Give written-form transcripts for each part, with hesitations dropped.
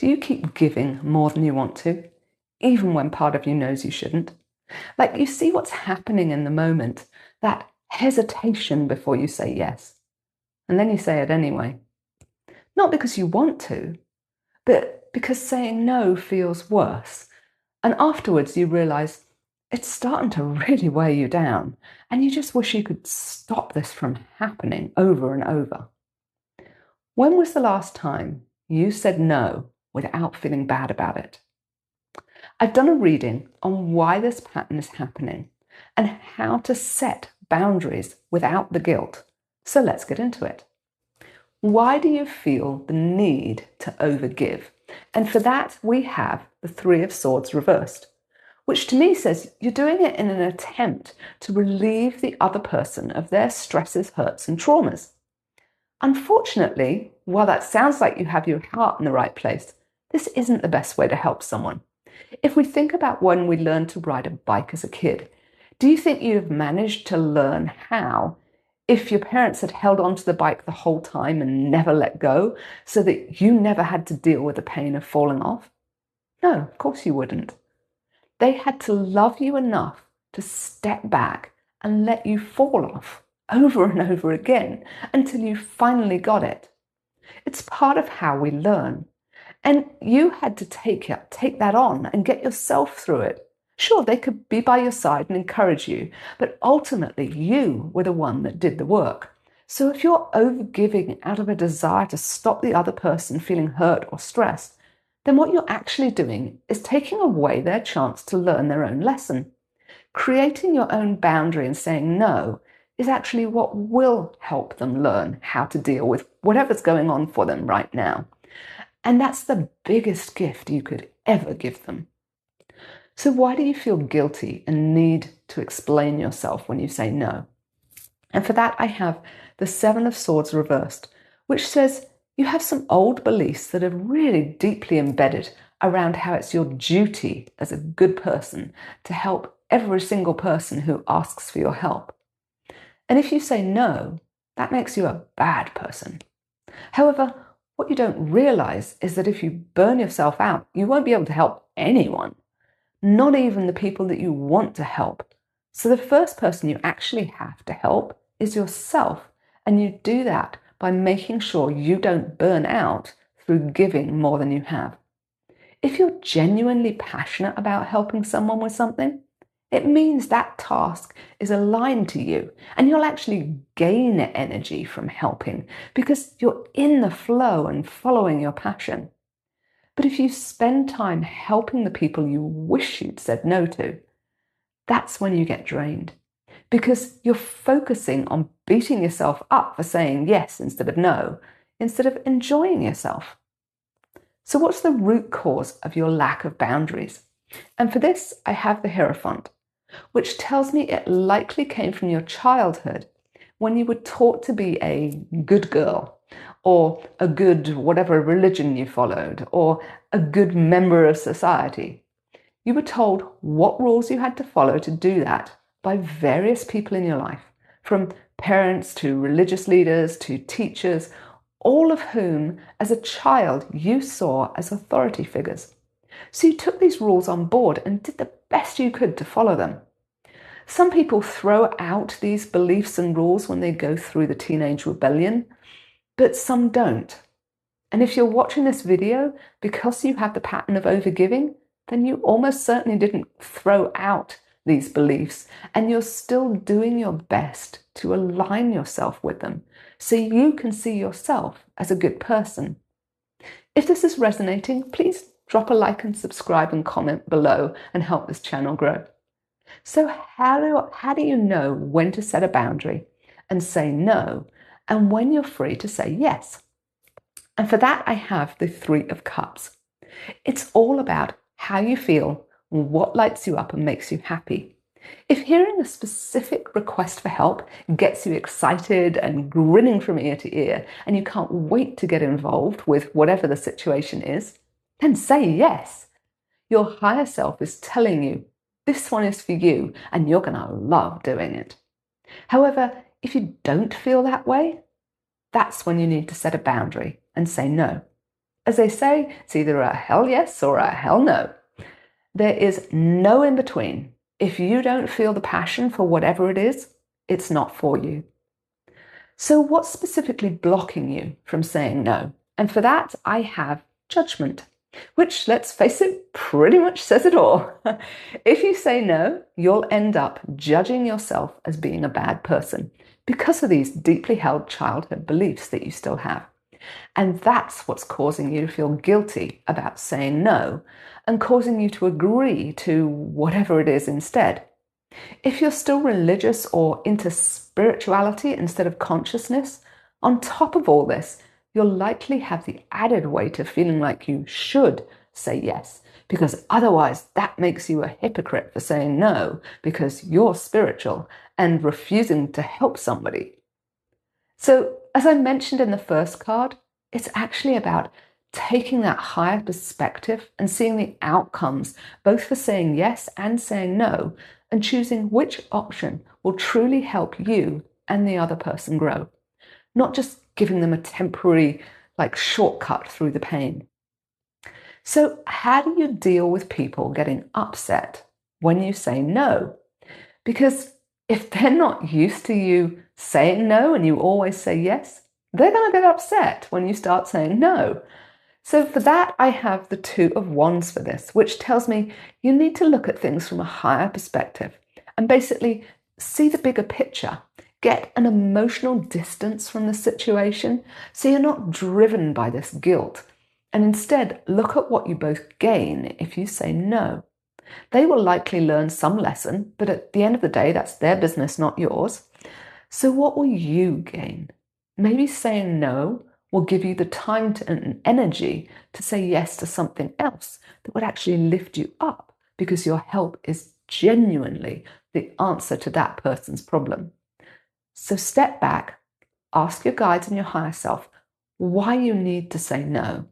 Do you keep giving more than you want to, even when part of you knows you shouldn't? Like you see what's happening in the moment, that hesitation before you say yes, and then you say it anyway. Not because you want to, but because saying no feels worse. And afterwards you realize it's starting to really weigh you down, and you just wish you could stop this from happening over and over. When was the last time you said no without feeling bad about it? I've done a reading on why this pattern is happening and how to set boundaries without the guilt. So let's get into it. Why do you feel the need to overgive? And for that, we have the Three of Swords reversed, which to me says you're doing it in an attempt to relieve the other person of their stresses, hurts, and traumas. Unfortunately, while that sounds like you have your heart in the right place, this isn't the best way to help someone. If we think about when we learned to ride a bike as a kid, do you think you'd have managed to learn how if your parents had held onto the bike the whole time and never let go so that you never had to deal with the pain of falling off? No, of course you wouldn't. They had to love you enough to step back and let you fall off over and over again until you finally got it. It's part of how we learn. And you had to take that on and get yourself through it. Sure, they could be by your side and encourage you, but ultimately you were the one that did the work. So if you're overgiving out of a desire to stop the other person feeling hurt or stressed, then what you're actually doing is taking away their chance to learn their own lesson. Creating your own boundary and saying no is actually what will help them learn how to deal with whatever's going on for them right now. And that's the biggest gift you could ever give them. So why do you feel guilty and need to explain yourself when you say no? And for that, I have the Seven of Swords reversed, which says you have some old beliefs that are really deeply embedded around how it's your duty as a good person to help every single person who asks for your help. And if you say no, that makes you a bad person. However, what you don't realize is that if you burn yourself out, you won't be able to help anyone, not even the people that you want to help. So the first person you actually have to help is yourself. And you do that by making sure you don't burn out through giving more than you have. If you're genuinely passionate about helping someone with something, it means that task is aligned to you and you'll actually gain energy from helping because you're in the flow and following your passion. But if you spend time helping the people you wish you'd said no to, that's when you get drained because you're focusing on beating yourself up for saying yes instead of no, instead of enjoying yourself. So what's the root cause of your lack of boundaries? And for this, I have the Hierophant, which tells me it likely came from your childhood when you were taught to be a good girl or a good whatever religion you followed or a good member of society. You were told what rules you had to follow to do that by various people in your life, from parents to religious leaders to teachers, all of whom as a child you saw as authority figures. So you took these rules on board and did the best you could to follow them. Some people throw out these beliefs and rules when they go through the teenage rebellion, but some don't. And if you're watching this video because you have the pattern of overgiving, then you almost certainly didn't throw out these beliefs and you're still doing your best to align yourself with them so you can see yourself as a good person. If this is resonating, please drop a like and subscribe and comment below and help this channel grow. So how do you know when to set a boundary and say no and when you're free to say yes? And for that, I have the Three of Cups. It's all about how you feel, what lights you up and makes you happy. If hearing a specific request for help gets you excited and grinning from ear to ear, and you can't wait to get involved with whatever the situation is, then say yes. Your higher self is telling you this one is for you and you're going to love doing it. However, if you don't feel that way, that's when you need to set a boundary and say no. As they say, it's either a hell yes or a hell no. There is no in between. If you don't feel the passion for whatever it is, it's not for you. So, what's specifically blocking you from saying no? And for that, I have judgment, which, let's face it, pretty much says it all. If you say no, you'll end up judging yourself as being a bad person because of these deeply held childhood beliefs that you still have. And that's what's causing you to feel guilty about saying no and causing you to agree to whatever it is instead. If you're still religious or into spirituality instead of consciousness, on top of all this, you'll likely have the added weight of feeling like you should say yes, because otherwise that makes you a hypocrite for saying no because you're spiritual and refusing to help somebody. So, as I mentioned in the first card, it's actually about taking that higher perspective and seeing the outcomes, both for saying yes and saying no, and choosing which option will truly help you and the other person grow, not just giving them a temporary, shortcut through the pain. So, how do you deal with people getting upset when you say no? Because if they're not used to you saying no and you always say yes, they're going to get upset when you start saying no. So for that, I have the Two of Wands for this, which tells me you need to look at things from a higher perspective and basically see the bigger picture. Get an emotional distance from the situation so you're not driven by this guilt. And instead, look at what you both gain if you say no. They will likely learn some lesson, but at the end of the day, that's their business, not yours. So what will you gain? Maybe saying no will give you the time and energy to say yes to something else that would actually lift you up because your help is genuinely the answer to that person's problem. So step back, ask your guides and your higher self why you need to say no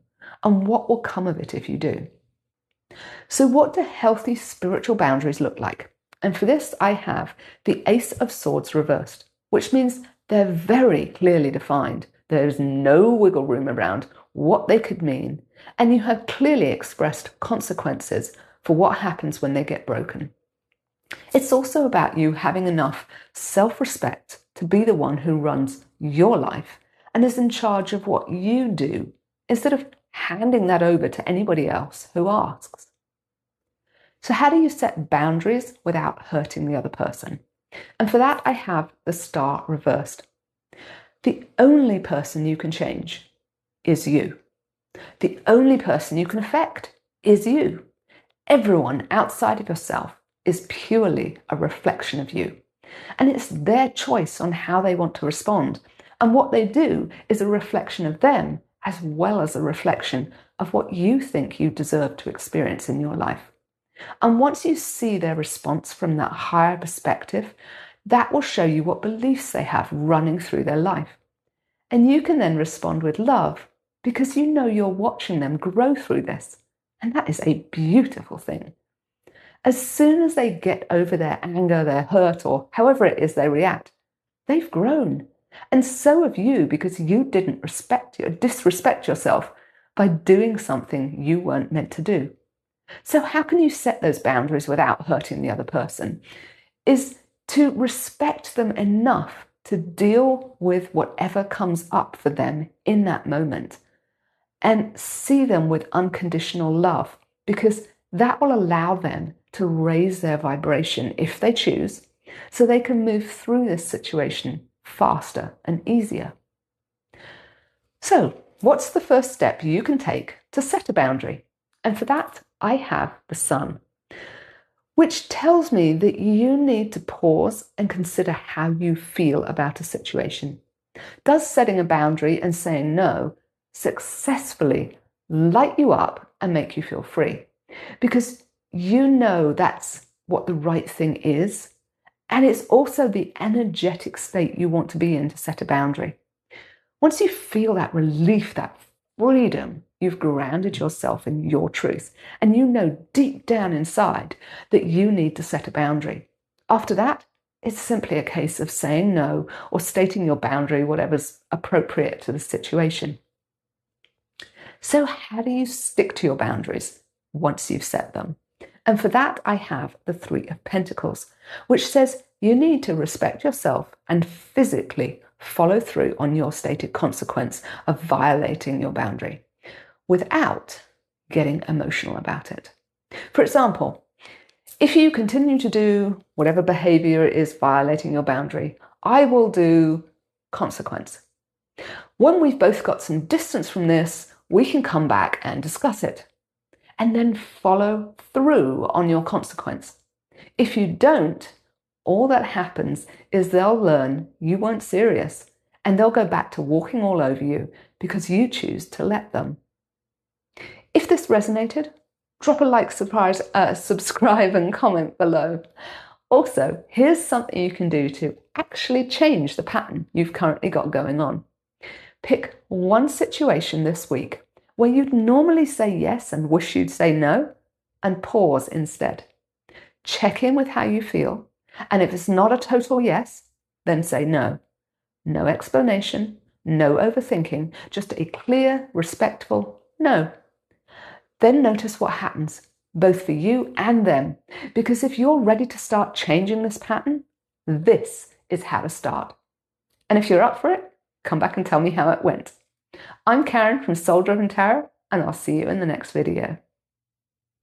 and what will come of it if you do. So, what do healthy spiritual boundaries look like? And for this, I have the Ace of Swords reversed, which means they're very clearly defined. There's no wiggle room around what they could mean, and you have clearly expressed consequences for what happens when they get broken. It's also about you having enough self-respect to be the one who runs your life and is in charge of what you do, instead of handing that over to anybody else who asks. So how do you set boundaries without hurting the other person? And for that, I have the Star reversed. The only person you can change is you. The only person you can affect is you. Everyone outside of yourself is purely a reflection of you. And it's their choice on how they want to respond. And what they do is a reflection of them, as well as a reflection of what you think you deserve to experience in your life. And once you see their response from that higher perspective, that will show you what beliefs they have running through their life. And you can then respond with love because you know you're watching them grow through this. And that is a beautiful thing. As soon as they get over their anger, their hurt, or however it is they react, they've grown. And so have you, because you didn't disrespect yourself by doing something you weren't meant to do. So how can you set those boundaries without hurting the other person? Is to respect them enough to deal with whatever comes up for them in that moment and see them with unconditional love, because that will allow them to raise their vibration if they choose, so they can move through this situation faster and easier. So, what's the first step you can take to set a boundary? And for that, I have the Sun, which tells me that you need to pause and consider how you feel about a situation. Does setting a boundary and saying no successfully light you up and make you feel free? Because you know that's what the right thing is, and it's also the energetic state you want to be in to set a boundary. Once you feel that relief, that freedom, you've grounded yourself in your truth, and you know deep down inside that you need to set a boundary. After that, it's simply a case of saying no or stating your boundary, whatever's appropriate to the situation. So how do you stick to your boundaries once you've set them? And for that, I have the Three of Pentacles, which says you need to respect yourself and physically follow through on your stated consequence of violating your boundary without getting emotional about it. For example, if you continue to do whatever behavior is violating your boundary, I will do consequence. When we've both got some distance from this, we can come back and discuss it. And then follow through on your consequence. If you don't, all that happens is they'll learn you weren't serious and they'll go back to walking all over you because you choose to let them. If this resonated, drop a like, subscribe and comment below. Also, here's something you can do to actually change the pattern you've currently got going on. Pick one situation this week where you'd normally say yes and wish you'd say no, and pause instead. Check in with how you feel, and if it's not a total yes, then say no. No explanation, no overthinking, just a clear, respectful no. Then notice what happens, both for you and them, because if you're ready to start changing this pattern, this is how to start. And if you're up for it, come back and tell me how it went. I'm Karen from Soul Driven Tarot, and I'll see you in the next video.